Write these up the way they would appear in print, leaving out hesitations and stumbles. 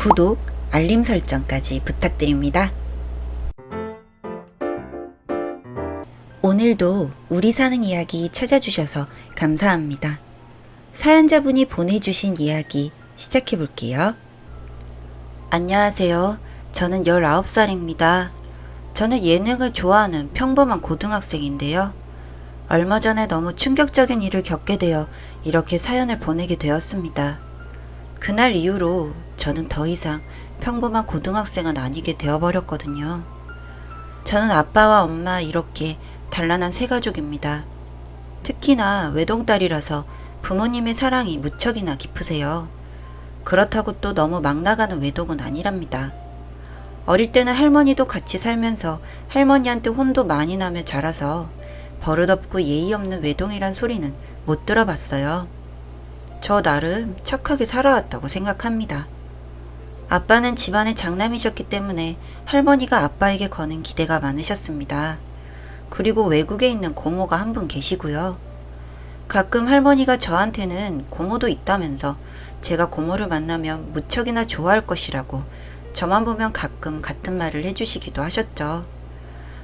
구독, 알림 설정까지 부탁드립니다. 오늘도 우리 사는 이야기 찾아주셔서 감사합니다. 사연자분이 보내주신 이야기 시작해 볼게요. 안녕하세요. 저는 19살입니다. 저는 예능을 좋아하는 평범한 고등학생인데요. 얼마 전에 너무 충격적인 일을 겪게 되어 이렇게 사연을 보내게 되었습니다. 그날 이후로 저는 더 이상 평범한 고등학생은 아니게 되어버렸거든요. 저는 아빠와 엄마 이렇게 단란한 세 가족입니다. 특히나 외동딸이라서 부모님의 사랑이 무척이나 깊으세요. 그렇다고 또 너무 막 나가는 외동은 아니랍니다. 어릴 때는 할머니도 같이 살면서 할머니한테 혼도 많이 나며 자라서 버릇없고 예의 없는 외동이란 소리는 못 들어봤어요. 저 나름 착하게 살아왔다고 생각합니다. 아빠는 집안의 장남이셨기 때문에 할머니가 아빠에게 거는 기대가 많으셨습니다. 그리고 외국에 있는 고모가 한 분 계시고요. 가끔 할머니가 저한테는 고모도 있다면서 제가 고모를 만나면 무척이나 좋아할 것이라고 저만 보면 가끔 같은 말을 해주시기도 하셨죠.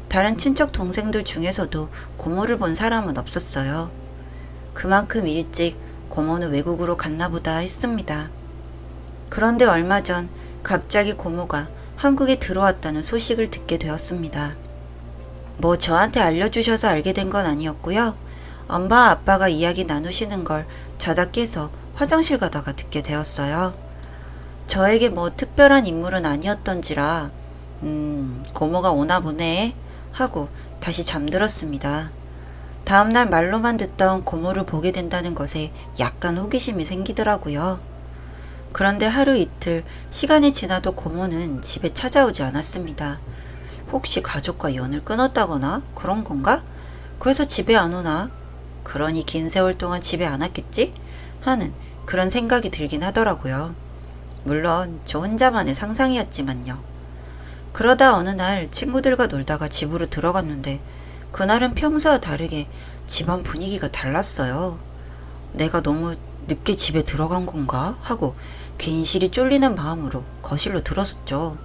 다른 친척 동생들 중에서도 고모를 본 사람은 없었어요. 그만큼 일찍 고모는 외국으로 갔나 보다 했습니다. 그런데 얼마 전 갑자기 고모가 한국에 들어왔다는 소식을 듣게 되었습니다. 뭐 저한테 알려주셔서 알게 된 건 아니었고요. 엄마 아빠가 이야기 나누시는 걸 자다 깨서 화장실 가다가 듣게 되었어요. 저에게 뭐 특별한 인물은 아니었던지라 고모가 오나 보네 하고 다시 잠들었습니다. 다음날 말로만 듣던 고모를 보게 된다는 것에 약간 호기심이 생기더라고요. 그런데 하루 이틀 시간이 지나도 고모는 집에 찾아오지 않았습니다. 혹시 가족과 연을 끊었다거나 그런 건가? 그래서 집에 안 오나? 그러니 긴 세월 동안 집에 안 왔겠지? 하는 그런 생각이 들긴 하더라고요. 물론 저 혼자만의 상상이었지만요. 그러다 어느 날 친구들과 놀다가 집으로 들어갔는데 그날은 평소와 다르게 집안 분위기가 달랐어요. 내가 너무 늦게 집에 들어간 건가? 하고 괜시리 쫄리는 마음으로 거실로 들어섰죠.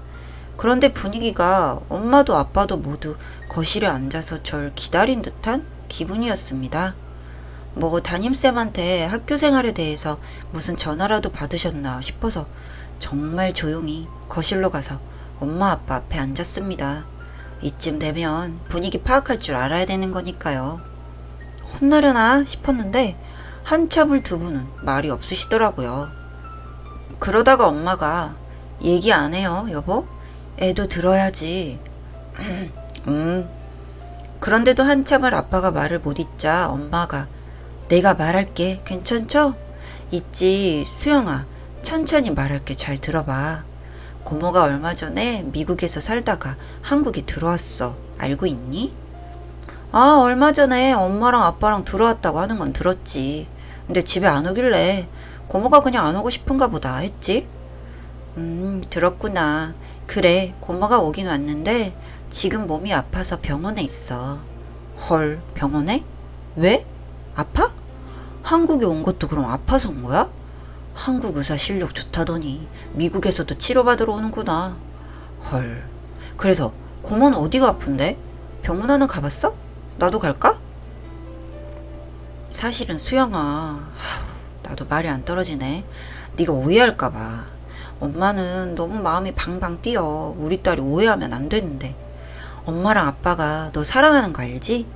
그런데 분위기가 엄마도 아빠도 모두 거실에 앉아서 절 기다린 듯한 기분이었습니다. 뭐 담임쌤한테 학교 생활에 대해서 무슨 전화라도 받으셨나 싶어서 정말 조용히 거실로 가서 엄마 아빠 앞에 앉았습니다. 이쯤 되면 분위기 파악할 줄 알아야 되는 거니까요. 혼나려나 싶었는데 한참을 두 분은 말이 없으시더라고요. 그러다가 엄마가 얘기 안 해요, 여보? 애도 들어야지. 그런데도 한참을 아빠가 말을 못 잇자 엄마가 내가 말할게. 괜찮죠? 있지, 수영아. 천천히 말할게. 잘 들어봐. 고모가 얼마 전에 미국에서 살다가 한국에 들어왔어. 알고 있니? 아, 얼마 전에 엄마랑 아빠랑 들어왔다고 하는 건 들었지. 근데 집에 안 오길래 고모가 그냥 안 오고 싶은가 보다 했지. 들었구나. 그래, 고모가 오긴 왔는데 지금 몸이 아파서 병원에 있어. 헐, 병원에? 왜? 아파? 한국에 온 것도 그럼 아파서 온 거야? 한국 의사 실력 좋다더니 미국에서도 치료받으러 오는구나. 헐. 그래서 고모는 어디가 아픈데? 병원 하나 가봤어? 나도 갈까? 사실은 수영아, 나도 말이 안 떨어지네. 네가 오해할까봐. 엄마는 너무 마음이 방방 뛰어. 우리 딸이 오해하면 안 되는데. 엄마랑 아빠가 너 사랑하는 거 알지?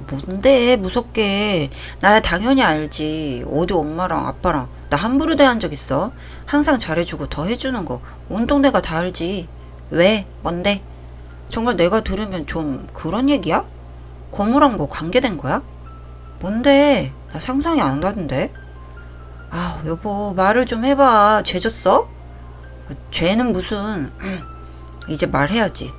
뭔데 무섭게. 나야 당연히 알지. 어디 엄마랑 아빠랑 나 함부로 대한 적 있어? 항상 잘해주고 더 해주는 거 온 동네가 다 알지. 왜? 뭔데? 정말 내가 들으면 좀 그런 얘기야? 고모랑 뭐 관계된 거야? 뭔데? 나 상상이 안 가는데. 아, 여보 말을 좀 해봐. 죄졌어? 죄는 무슨. 이제 말해야지.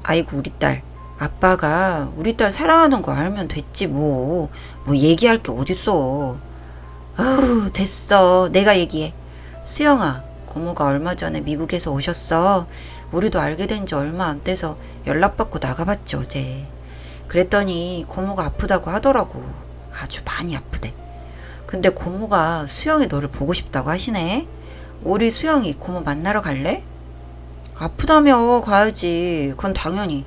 아이고 우리 딸. 아빠가 우리 딸 사랑하는 거 알면 됐지 뭐 얘기할 게 어딨어. 아우 됐어. 내가 얘기해. 수영아, 고모가 얼마 전에 미국에서 오셨어. 우리도 알게 된 지 얼마 안 돼서 연락받고 나가봤지 어제. 그랬더니 고모가 아프다고 하더라고. 아주 많이 아프대. 근데 고모가 수영이 너를 보고 싶다고 하시네. 우리 수영이 고모 만나러 갈래? 아프다며 가야지. 그건 당연히.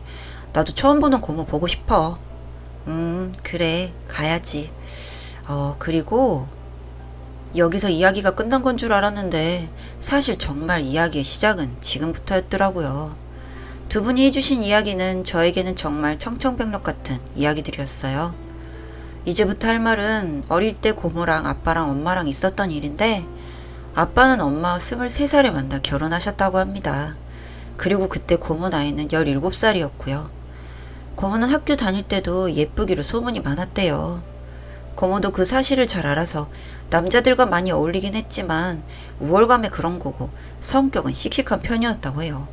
나도 처음 보는 고모 보고 싶어. 그래. 가야지. 그리고 여기서 이야기가 끝난 건 줄 알았는데 사실 정말 이야기의 시작은 지금부터였더라고요. 두 분이 해주신 이야기는 저에게는 정말 청천벽력 같은 이야기들이었어요. 이제부터 할 말은 어릴 때 고모랑 아빠랑 엄마랑 있었던 일인데 아빠는 엄마와 23살에 만나 결혼하셨다고 합니다. 그리고 그때 고모 나이는 17살이었고요. 고모는 학교 다닐 때도 예쁘기로 소문이 많았대요. 고모도 그 사실을 잘 알아서 남자들과 많이 어울리긴 했지만 우월감에 그런 거고 성격은 씩씩한 편이었다고 해요.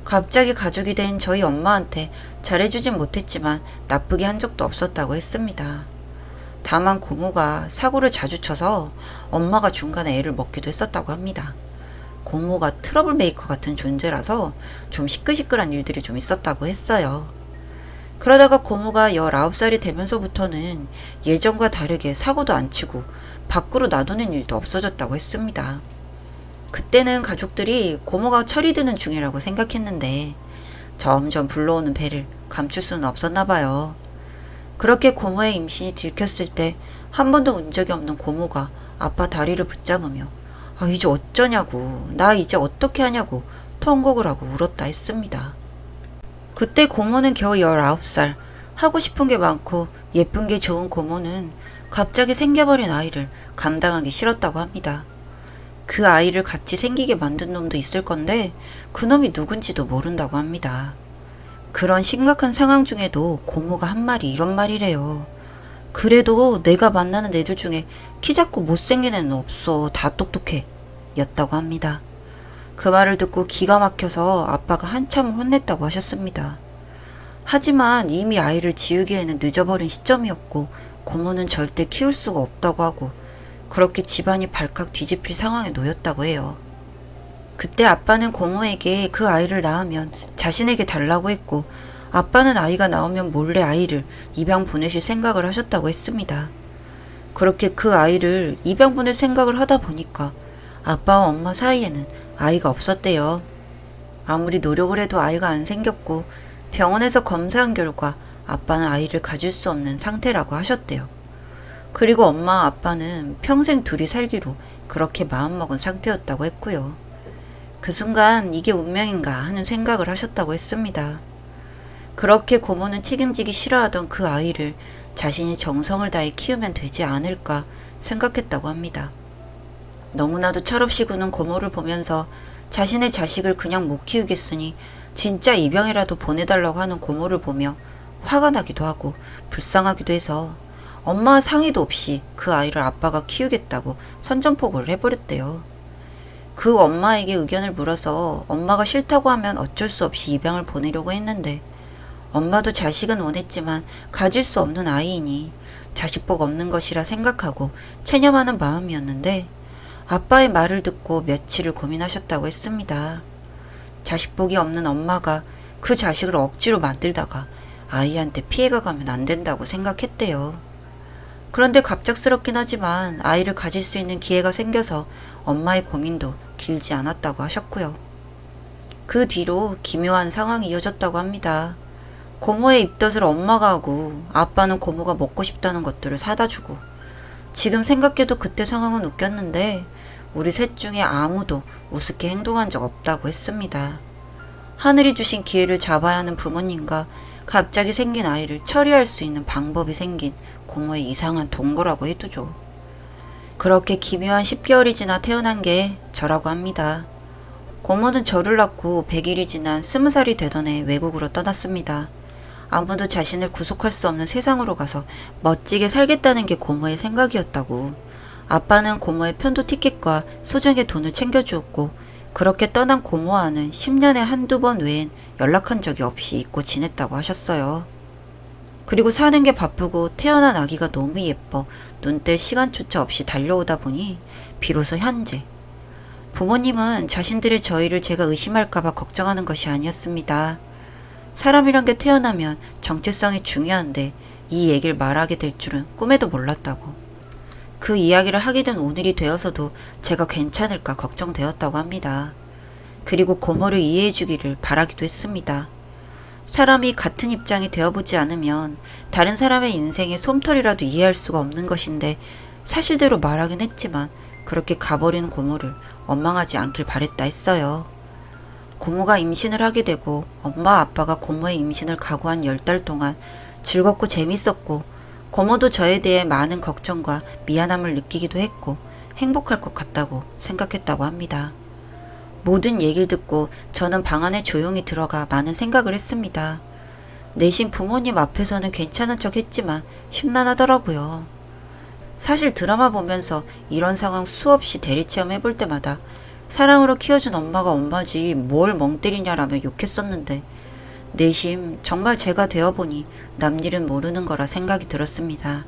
갑자기 가족이 된 저희 엄마한테 잘해주진 못했지만 나쁘게 한 적도 없었다고 했습니다. 다만 고모가 사고를 자주 쳐서 엄마가 중간에 애를 먹기도 했었다고 합니다. 고모가 트러블 메이커 같은 존재라서 좀 시끌시끌한 일들이 좀 있었다고 했어요. 그러다가 고모가 19살이 되면서부터는 예전과 다르게 사고도 안 치고 밖으로 놔두는 일도 없어졌다고 했습니다. 그때는 가족들이 고모가 철이 드는 중이라고 생각했는데 점점 불러오는 배를 감출 수는 없었나 봐요. 그렇게 고모의 임신이 들켰을 때 한 번도 운 적이 없는 고모가 아빠 다리를 붙잡으며 이제 어쩌냐고, 나 이제 어떻게 하냐고 통곡을 하고 울었다 했습니다. 그때 고모는 겨우 19살, 하고 싶은 게 많고 예쁜 게 좋은 고모는 갑자기 생겨버린 아이를 감당하기 싫었다고 합니다. 그 아이를 같이 생기게 만든 놈도 있을 건데 그놈이 누군지도 모른다고 합니다. 그런 심각한 상황 중에도 고모가 한 말이 이런 말이래요. 그래도 내가 만나는 애들 중에 키 작고 못생긴 애는 없어. 다 똑똑해. 였다고 합니다. 그 말을 듣고 기가 막혀서 아빠가 한참 혼냈다고 하셨습니다. 하지만 이미 아이를 지우기에는 늦어버린 시점이었고 고모는 절대 키울 수가 없다고 하고 그렇게 집안이 발칵 뒤집힐 상황에 놓였다고 해요. 그때 아빠는 고모에게 그 아이를 낳으면 자신에게 달라고 했고 아빠는 아이가 나오면 몰래 아이를 입양 보내실 생각을 하셨다고 했습니다. 그렇게 그 아이를 입양 보낼 생각을 하다 보니까 아빠와 엄마 사이에는 아이가 없었대요. 아무리 노력을 해도 아이가 안 생겼고 병원에서 검사한 결과 아빠는 아이를 가질 수 없는 상태라고 하셨대요. 그리고 엄마 아빠는 평생 둘이 살기로 그렇게 마음먹은 상태였다고 했고요. 그 순간 이게 운명인가 하는 생각을 하셨다고 했습니다. 그렇게 고모는 책임지기 싫어하던 그 아이를 자신이 정성을 다해 키우면 되지 않을까 생각했다고 합니다. 너무나도 철없이 구는 고모를 보면서 자신의 자식을 그냥 못 키우겠으니 진짜 입양이라도 보내달라고 하는 고모를 보며 화가 나기도 하고 불쌍하기도 해서 엄마와 상의도 없이 그 아이를 아빠가 키우겠다고 선전포고를 해버렸대요. 그 엄마에게 의견을 물어서 엄마가 싫다고 하면 어쩔 수 없이 입양을 보내려고 했는데 엄마도 자식은 원했지만 가질 수 없는 아이이니 자식복 없는 것이라 생각하고 체념하는 마음이었는데 아빠의 말을 듣고 며칠을 고민하셨다고 했습니다. 자식복이 없는 엄마가 그 자식을 억지로 만들다가 아이한테 피해가 가면 안 된다고 생각했대요. 그런데 갑작스럽긴 하지만 아이를 가질 수 있는 기회가 생겨서 엄마의 고민도 길지 않았다고 하셨고요. 그 뒤로 기묘한 상황이 이어졌다고 합니다. 고모의 입덧을 엄마가 하고 아빠는 고모가 먹고 싶다는 것들을 사다 주고 지금 생각해도 그때 상황은 웃겼는데 우리 셋 중에 아무도 우습게 행동한 적 없다고 했습니다. 하늘이 주신 기회를 잡아야 하는 부모님과 갑자기 생긴 아이를 처리할 수 있는 방법이 생긴 고모의 이상한 동거라고 해두죠. 그렇게 기묘한 10개월이 지나 태어난 게 저라고 합니다. 고모는 저를 낳고 100일이 지난 20살이 되던 해 외국으로 떠났습니다. 아무도 자신을 구속할 수 없는 세상으로 가서 멋지게 살겠다는 게 고모의 생각이었다고. 아빠는 고모의 편도 티켓과 소정의 돈을 챙겨주었고 그렇게 떠난 고모와는 10년에 한두 번 외엔 연락한 적이 없이 잊고 지냈다고 하셨어요. 그리고 사는 게 바쁘고 태어난 아기가 너무 예뻐 눈 뗄 시간조차 없이 달려오다 보니 비로소 현재. 부모님은 자신들의 저희를 제가 의심할까봐 걱정하는 것이 아니었습니다. 사람이란 게 태어나면 정체성이 중요한데 이 얘기를 말하게 될 줄은 꿈에도 몰랐다고. 그 이야기를 하게 된 오늘이 되어서도 제가 괜찮을까 걱정되었다고 합니다. 그리고 고모를 이해해 주기를 바라기도 했습니다. 사람이 같은 입장이 되어보지 않으면 다른 사람의 인생의 솜털이라도 이해할 수가 없는 것인데 사실대로 말하긴 했지만 그렇게 가버리는 고모를 원망하지 않길 바랬다 했어요. 고모가 임신을 하게 되고 엄마 아빠가 고모의 임신을 각오한 10달 동안 즐겁고 재밌었고 고모도 저에 대해 많은 걱정과 미안함을 느끼기도 했고 행복할 것 같다고 생각했다고 합니다. 모든 얘기를 듣고 저는 방 안에 조용히 들어가 많은 생각을 했습니다. 내심 부모님 앞에서는 괜찮은 척 했지만 심란하더라고요. 사실 드라마 보면서 이런 상황 수없이 대리체험 해볼 때마다 사랑으로 키워준 엄마가 엄마지 뭘 멍 때리냐라며 욕했었는데 내심 정말 제가 되어보니 남일은 모르는 거라 생각이 들었습니다.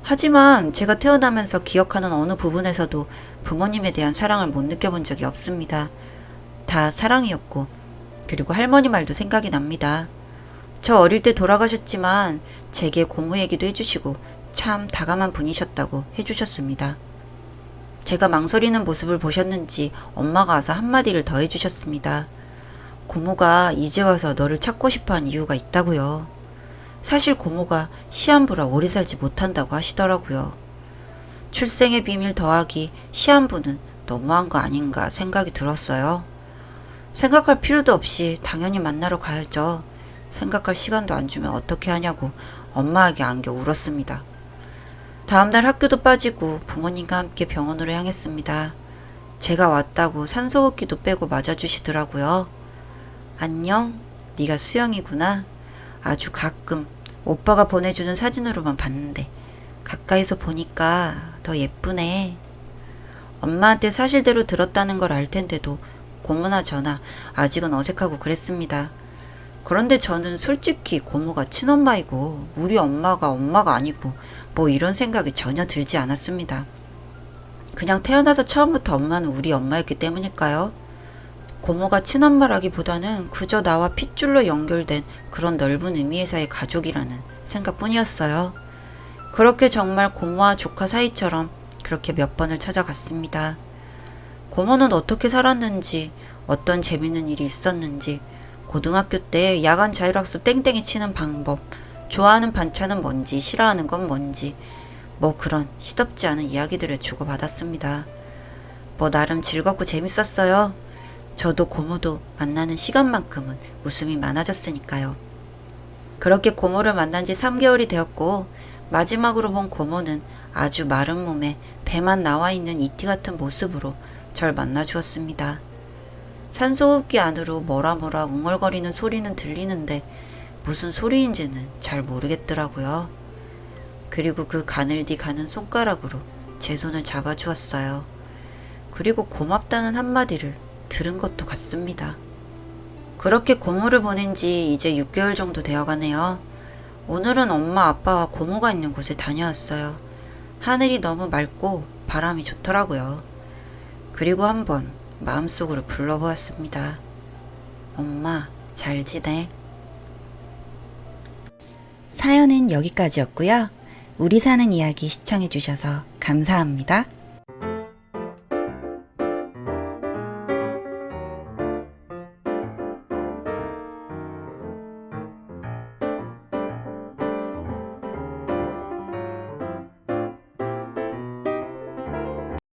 하지만 제가 태어나면서 기억하는 어느 부분에서도 부모님에 대한 사랑을 못 느껴본 적이 없습니다. 다 사랑이었고 그리고 할머니 말도 생각이 납니다. 저 어릴 때 돌아가셨지만 제게 고모 얘기도 해주시고 참 다감한 분이셨다고 해주셨습니다. 제가 망설이는 모습을 보셨는지 엄마가 와서 한마디를 더 해주셨습니다. 고모가 이제 와서 너를 찾고 싶어한 이유가 있다고요. 사실 고모가 시한부라 오래 살지 못한다고 하시더라고요. 출생의 비밀 더하기 시한부는 너무한 거 아닌가 생각이 들었어요. 생각할 필요도 없이 당연히 만나러 가야죠. 생각할 시간도 안 주면 어떻게 하냐고 엄마에게 안겨 울었습니다. 다음날 학교도 빠지고 부모님과 함께 병원으로 향했습니다. 제가 왔다고 산소호흡기도 빼고 맞아주시더라고요. 안녕, 네가 수영이구나. 아주 가끔 오빠가 보내주는 사진으로만 봤는데 가까이서 보니까 더 예쁘네. 엄마한테 사실대로 들었다는 걸 알 텐데도 고모나 저나 아직은 어색하고 그랬습니다. 그런데 저는 솔직히 고모가 친엄마이고 우리 엄마가 아니고 뭐 이런 생각이 전혀 들지 않았습니다. 그냥 태어나서 처음부터 엄마는 우리 엄마였기 때문일까요? 고모가 친엄마라기보다는 그저 나와 핏줄로 연결된 그런 넓은 의미에서의 가족이라는 생각뿐이었어요. 그렇게 정말 고모와 조카 사이처럼 그렇게 몇 번을 찾아갔습니다. 고모는 어떻게 살았는지, 어떤 재밌는 일이 있었는지, 고등학교 때 야간 자율학습 땡땡이 치는 방법, 좋아하는 반찬은 뭔지, 싫어하는 건 뭔지, 뭐 그런 시덥지 않은 이야기들을 주고받았습니다. 뭐 나름 즐겁고 재밌었어요. 저도 고모도 만나는 시간만큼은 웃음이 많아졌으니까요. 그렇게 고모를 만난 지 3개월이 되었고 마지막으로 본 고모는 아주 마른 몸에 배만 나와 있는 이티 같은 모습으로 절 만나주었습니다. 산소호흡기 안으로 뭐라 웅얼거리는 소리는 들리는데 무슨 소리인지는 잘 모르겠더라고요. 그리고 그 가늘디 가는 손가락으로 제 손을 잡아주었어요. 그리고 고맙다는 한마디를 들은 것도 같습니다. 그렇게 고모를 보낸 지 이제 6개월 정도 되어가네요. 오늘은 엄마 아빠와 고모가 있는 곳에 다녀왔어요. 하늘이 너무 맑고 바람이 좋더라고요. 그리고 한번 마음속으로 불러보았습니다. 엄마 잘 지내? 사연은 여기까지였고요. 우리 사는 이야기 시청해주셔서 감사합니다.